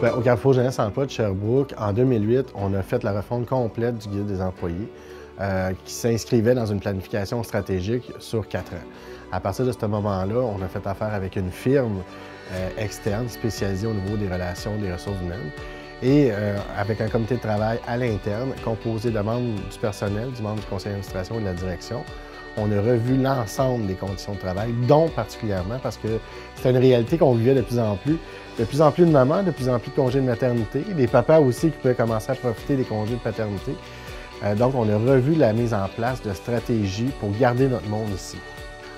Bien, au Carrefour Jeunesse Emploi de Sherbrooke, en 2008, on a fait la refonte complète du guide des employés qui s'inscrivait dans une planification stratégique sur 4 ans. À partir de ce moment-là, on a fait affaire avec une firme externe spécialisée au niveau des relations des ressources humaines et avec un comité de travail à l'interne composé de membres du personnel, du membre du conseil d'administration et de la direction. On a revu l'ensemble des conditions de travail, dont particulièrement parce que c'était une réalité qu'on vivait de plus en plus. De plus en plus de mamans, de plus en plus de congés de maternité, des papas aussi qui pouvaient commencer à profiter des congés de paternité. Donc, on a revu la mise en place de stratégies pour garder notre monde ici.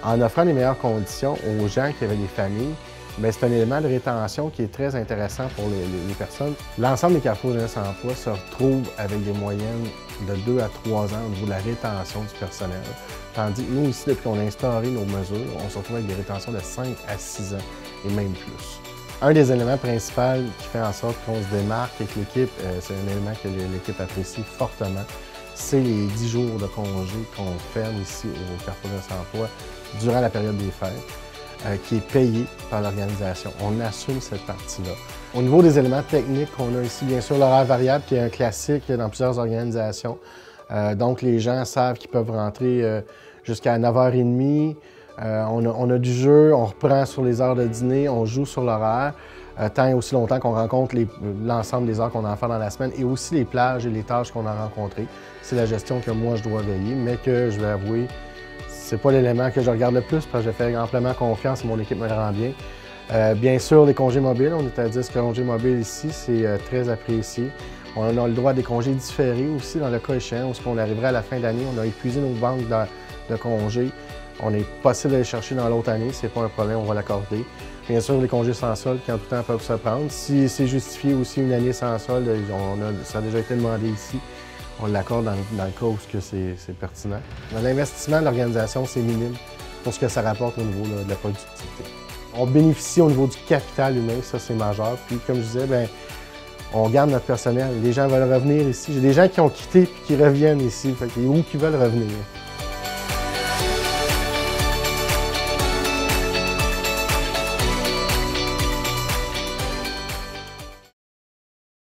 En offrant les meilleures conditions aux gens qui avaient des familles, c'est un élément de rétention qui est très intéressant pour les personnes. L'ensemble des Carrefour Jeunesse Emploi se retrouve avec des moyennes de 2 à 3 ans au niveau de la rétention du personnel. Tandis que nous, ici, depuis qu'on a instauré nos mesures, on se retrouve avec des rétentions de 5 à 6 ans et même plus. Un des éléments principaux qui fait en sorte qu'on se démarque et que l'équipe, c'est un élément que l'équipe apprécie fortement, c'est les 10 jours de congé qu'on ferme ici au Carrefour Jeunesse Emploi durant la période des fêtes, qui est payé par l'organisation. On assume cette partie-là. Au niveau des éléments techniques qu'on a ici, bien sûr, l'horaire variable qui est un classique dans plusieurs organisations. Donc, les gens savent qu'ils peuvent rentrer jusqu'à 9h30. On a du jeu, on reprend sur les heures de dîner, on joue sur l'horaire, tant et aussi longtemps qu'on rencontre l'ensemble des heures qu'on a à faire dans la semaine et aussi les plages et les tâches qu'on a rencontrées. C'est la gestion que moi, je dois veiller, mais que je vais avouer, c'est pas l'élément que je regarde le plus parce que je fais amplement confiance et mon équipe me le rend bien. Bien sûr, les congés mobiles, on est à 10 congés mobiles ici, c'est très apprécié. On a le droit à des congés différés aussi dans le cas échéant, où on arriverait à la fin d'année, on a épuisé nos banques de congés. On est possible d'aller chercher dans l'autre année, c'est pas un problème, on va l'accorder. Bien sûr, les congés sans solde, quand tout le temps peuvent se prendre. Si c'est justifié aussi une année sans solde, ça a déjà été demandé ici. On l'accorde dans le cas où c'est pertinent. L'investissement de l'organisation, c'est minime pour ce que ça rapporte au niveau de la productivité. On bénéficie au niveau du capital humain, ça c'est majeur. Puis comme je disais, on garde notre personnel. Les gens veulent revenir ici. J'ai des gens qui ont quitté et qui reviennent ici, ou qui veulent revenir.